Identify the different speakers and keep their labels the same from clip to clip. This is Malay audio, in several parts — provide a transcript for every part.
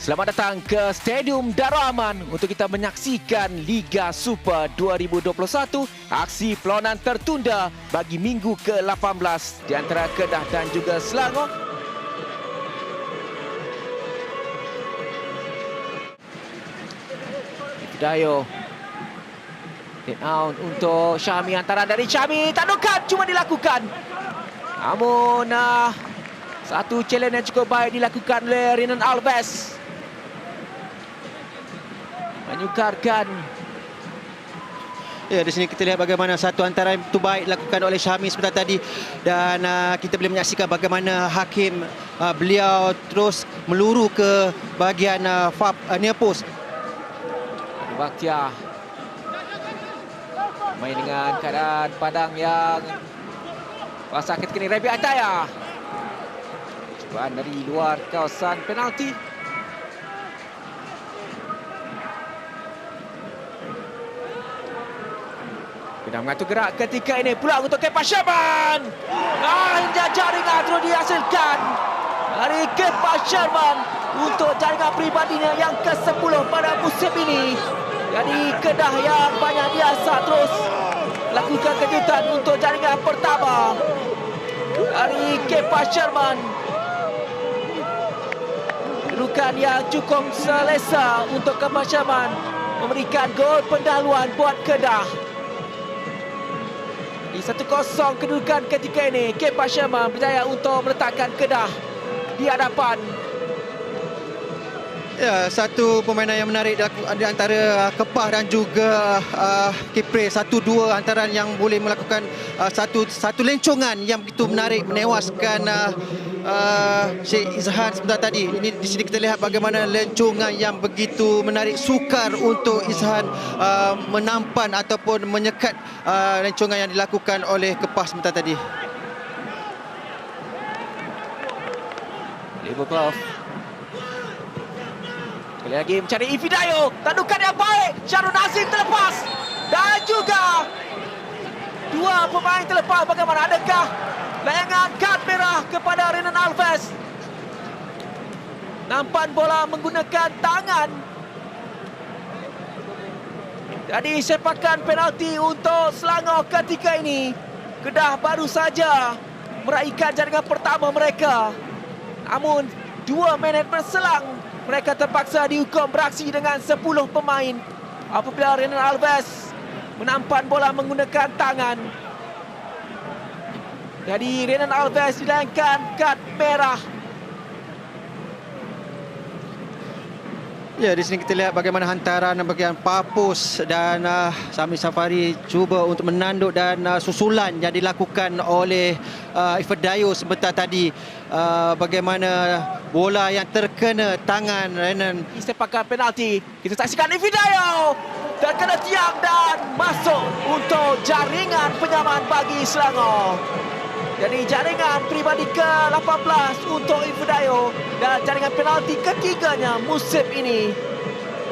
Speaker 1: Selamat datang ke Stadium Darul Aman untuk kita menyaksikan Liga Super 2021, aksi perlawanan tertunda bagi minggu ke-18 di antara Kedah dan juga Selangor. Dayo hit out untuk Syami, hantaran dari Syami, tandukan cuma dilakukan. Namun satu challenge yang cukup baik dilakukan oleh Renan Alves, menyukarkan.
Speaker 2: Ya, di sini kita lihat bagaimana satu hantaran itu baik dilakukan oleh Syami sebentar tadi, dan kita boleh menyaksikan bagaimana hakim beliau terus meluru ke bahagian near post.
Speaker 1: Bakhtiar main dengan keadaan padang yang rasa ketika ini. Rabi Ataya cubaan dari luar kawasan penalti. Kena mengatur gerak ketika ini pula untuk Kepa Sherman. Hingga jaringan terus dihasilkan dari Kepa Sherman untuk jaringan pribadinya yang ke-10 pada musim ini. Jadi Kedah yang banyak biasa terus lakukan kejutan untuk jaringan pertama dari Kepa Sherman. Kedudukan yang cukup selesa untuk Kepa Sherman memberikan gol pendahuluan buat Kedah. Di 1-0 kedudukan ketika ini, Kepa Sherman berjaya untuk meletakkan Kedah di hadapan.
Speaker 2: Ya, satu permainan yang menarik di antara Kepah dan juga Kipre. 1-2 hantaran yang boleh melakukan satu lencongan yang begitu menarik, menewaskan Sheikh Izhan sebentar tadi. Ini di sini kita lihat bagaimana lencongan yang begitu menarik, sukar untuk Izhan menampan ataupun menyekat lencongan yang dilakukan oleh Kepah sebentar tadi.
Speaker 1: Liverpool sekali lagi mencari Ifidayo, tandukan yang baik. Syarul Nazim terlepas dan juga dua pemain terlepas. Bagaimana, adakah layangan kad merah kepada Renan Alves? Nampan bola menggunakan tangan. Jadi sepakan penalti untuk Selangor ketika ini. Kedah baru saja meraihkan jaringan pertama mereka. Namun 2 minit berselang mereka terpaksa dihukum beraksi dengan 10 pemain apabila Renan Alves menampan bola menggunakan tangan. Jadi Renan Alves dilayangkan kad merah.
Speaker 2: Ya, di sini kita lihat bagaimana hantaran bahagian Papus dan Sami Safari cuba untuk menanduk, dan susulan yang dilakukan oleh Ifidayo sebentar tadi. Bagaimana bola yang terkena tangan Renan.
Speaker 1: Sepakan penalti. Kita saksikan Ifidayo terkena tiang dan masuk untuk jaringan penyamaan bagi Selangor. Jadi jaringan pribadi ke-18 untuk Ifidayo dan jaringan penalti ketiganya musim ini.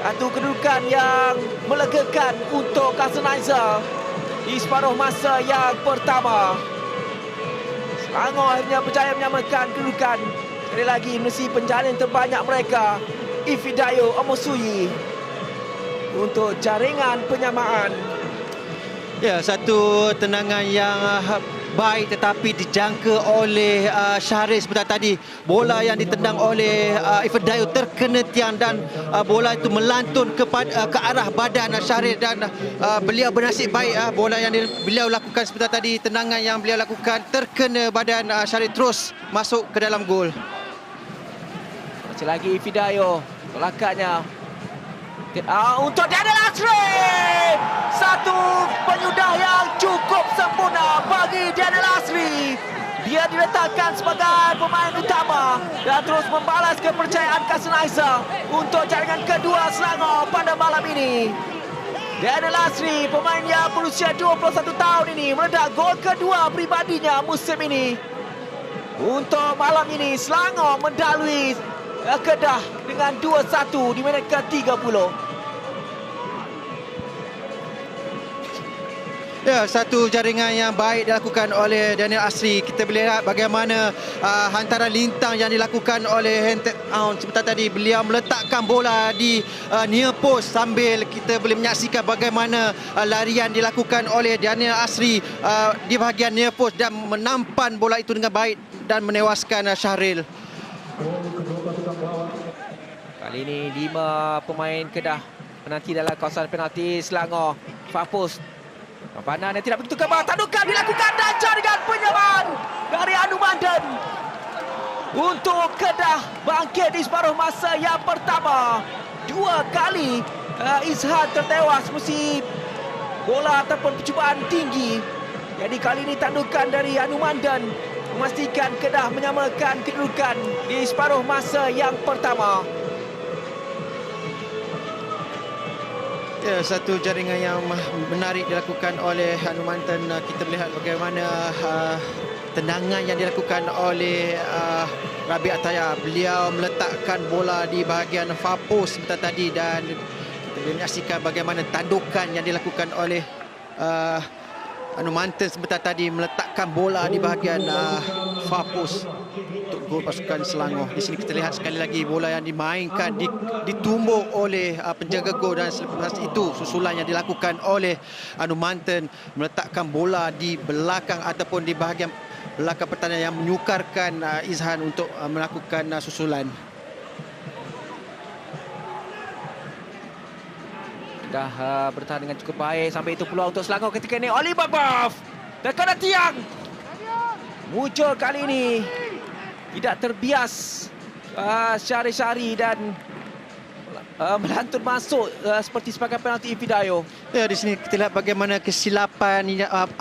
Speaker 1: Satu kedudukan yang melegakan untuk Kasenizer di separuh masa yang pertama. Selangor akhirnya berjaya menyamakan kedudukan. Sekali lagi menerusi penjalan terbanyak mereka, Ifidayo Omosuyi, untuk jaringan penyamaan.
Speaker 2: Ya, satu tendangan yang baik tetapi dijangka oleh Syahrir sebentar tadi. Bola yang ditendang oleh Ifidayo terkena tiang, dan bola itu melantun ke arah badan Syahrir, dan beliau bernasib baik. Bola yang beliau lakukan sebentar tadi, tendangan yang beliau lakukan terkena badan Syahrir, terus masuk ke dalam gol.
Speaker 1: Masih lagi Ifidayo, tolakannya untuk Daniel Asri. Satu penyudah yang cukup sempurna bagi Daniel Asri. Dia diletakkan sebagai pemain utama dan terus membalas kepercayaan Kasenizer untuk jaringan kedua Selangor pada malam ini. Daniel Asri, pemain yang berusia 21 tahun ini, meledak gol kedua pribadinya musim ini. Untuk malam ini Selangor mendahului Kedah dengan 2-1 di minit ke-30.
Speaker 2: Ya, satu jaringan yang baik dilakukan oleh Daniel Asri. Kita boleh lihat bagaimana hantaran lintang yang dilakukan oleh Hentet Aun. Sebentar tadi beliau meletakkan bola di near post sambil kita boleh menyaksikan bagaimana larian dilakukan oleh Daniel Asri di bahagian near post dan menampan bola itu dengan baik dan menewaskan Syahril.
Speaker 1: Kali ini 5 pemain Kedah menanti dalam kawasan penalti Selangor. Far post. Pampanan yang tidak begitu kebal. Tandukan dilakukan dan jaringan penyaman dari Anu Mandan. Untuk Kedah bangkit di separuh masa yang pertama. 2 kali Izhan tertewas meski bola ataupun percubaan tinggi. Jadi kali ini tandukan dari Anu Mandan memastikan Kedah menyamakan kedudukan di separuh masa yang pertama.
Speaker 2: Ya, satu jaringan yang menarik dilakukan oleh Anu Mandan. Kita melihat bagaimana tendangan yang dilakukan oleh Rabi Ataya. Beliau meletakkan bola di bahagian far post sebentar tadi dan kita boleh menyaksikan bagaimana tandukan yang dilakukan oleh Anu Mandan sebentar tadi meletakkan bola di bahagian far post untuk gol pasukan Selangor. Di sini kita lihat sekali lagi bola yang dimainkan ditumbuk oleh penjaga gol dan selepas itu susulan yang dilakukan oleh Anu Mandan meletakkan bola di belakang ataupun di bahagian belakang pertahanan yang menyukarkan Izhan untuk melakukan susulan.
Speaker 1: Dah bertahan dengan cukup baik. Sampai itu peluang untuk Selangor ketika ini. Oli Babaf dekat tiang. Muncul kali ini. Tidak terbias Syari dan melantun masuk seperti sebagai penalti Ifidayo.
Speaker 2: Ya, di sini kita lihat bagaimana kesilapan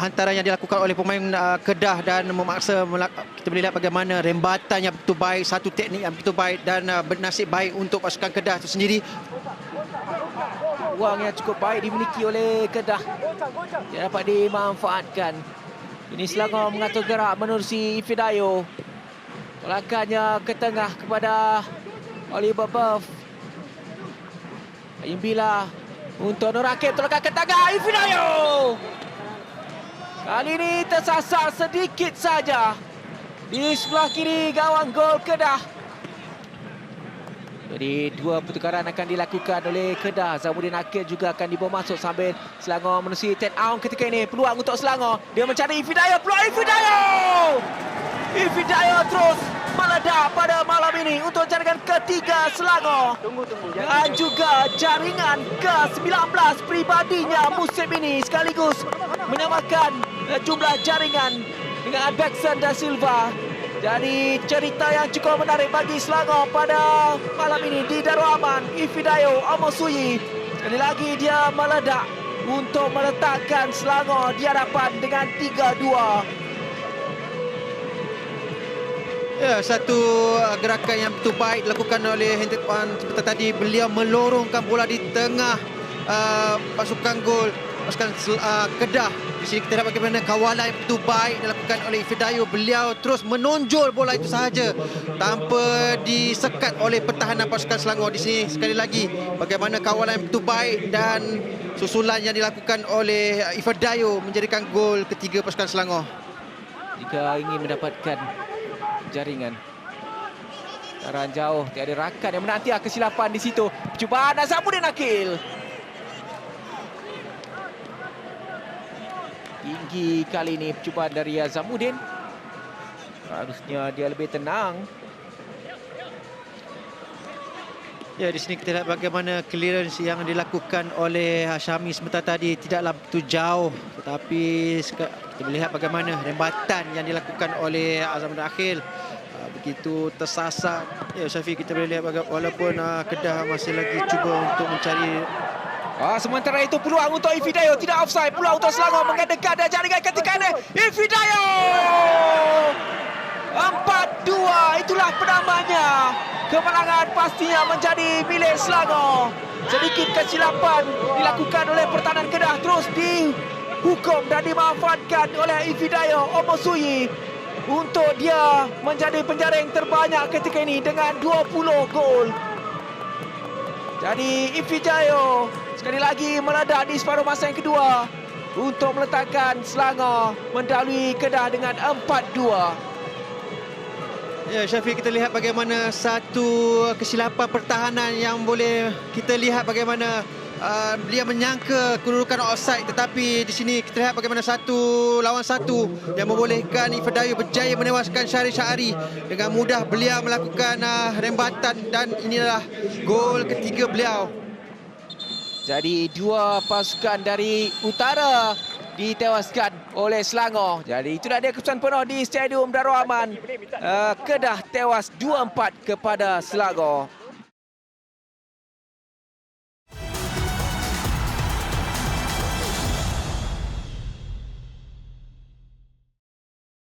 Speaker 2: hantaran yang dilakukan oleh pemain Kedah dan memaksa kita boleh lihat bagaimana rembatan yang begitu baik, satu teknik yang begitu baik dan bernasib baik untuk pasukan Kedah itu sendiri.
Speaker 1: Ruang yang cukup baik dimiliki oleh Kedah. Dia dapat dimanfaatkan. Ini Selangor mengatur gerak menerusi Ifidayo. Tolakannya ke tengah kepada Oliver Buff. Imbila untuk Nur Rakib. Tolakan ke tengah Ifidayo. Kali ini tersasar sedikit saja di sebelah kiri gawang gol Kedah. Jadi 2 pertukaran akan dilakukan oleh Kedah. Zamuddin Akil juga akan dibawa masuk sambil Selangor menerusi Ted Aung ketika ini. Peluang untuk Selangor. Dia mencari Ifidayo. Peluang Ifidayo. Ifidayo terus meledak pada malam ini untuk jaringan ketiga Selangor. Dan juga jaringan ke-19 pribadinya musim ini sekaligus menyamakan jumlah jaringan dengan Baxter da Silva. Jadi cerita yang cukup menarik bagi Selangor pada malam ini di Darul Aman. Ifidayo Omosuyi sekali lagi dia meledak untuk meletakkan Selangor di hadapan dengan 3-2.
Speaker 2: Ya, satu gerakan yang betul baik dilakukan oleh Hentet Wan. Seperti tadi beliau melorongkan bola di tengah pasukan gol pasukan Kedah. Di sini kita lihat bagaimana kawalan yang betul baik dilakukan oleh Ifidayo. Beliau terus menonjol bola itu sahaja tanpa disekat oleh pertahanan pasukan Selangor. Di sini sekali lagi bagaimana kawalan yang betul baik dan susulan yang dilakukan oleh Ifidayo menjadikan gol ketiga pasukan Selangor.
Speaker 1: Jika ingin mendapatkan jaringan taran jauh, tiada rakan yang menanti kesilapan di situ. Percubaan Zamuddin Akil. Tinggi kali ini percubaan dari Zamuddin. Harusnya dia lebih tenang.
Speaker 2: Ya, di sini kita lihat bagaimana clearance yang dilakukan oleh Syami sebentar tadi tidaklah begitu jauh, tetapi kita melihat bagaimana rembatan yang dilakukan oleh Zamuddin Akil begitu tersasar. Ya, Syafi, kita boleh lihat walaupun Kedah masih lagi cuba untuk mencari.
Speaker 1: Sementara itu peluang untuk Ifidayo, tidak offside. Peluang untuk Selangor mengedekat dan jaringan ketika ini. Ifidayo 4-2, itulah penamanya. Kemenangan pastinya menjadi milik Selangor. Sedikit kesilapan dilakukan oleh pertahanan Kedah terus dihukum dan dimanfaatkan oleh Ifidayo Omosuyi untuk dia menjadi penjaring terbanyak ketika ini dengan 20 gol. Jadi Ifidayo sekali lagi meledak di separuh masa yang kedua untuk meletakkan Selangor mendahului Kedah dengan 4-2.
Speaker 2: Ya, Syafiq, kita lihat bagaimana satu kesilapan pertahanan yang boleh kita lihat bagaimana dia menyangka kedudukan offside, tetapi di sini kita lihat bagaimana satu lawan satu yang membolehkan Ifedayu berjaya menewaskan Syahri Syahari. Dengan mudah beliau melakukan rembatan dan inilah gol ketiga beliau.
Speaker 1: Jadi dua pasukan dari utara ditewaskan oleh Selangor. Jadi itulah dia keputusan penuh di Stadium Darul Aman. Kedah tewas 2-4 kepada Selangor.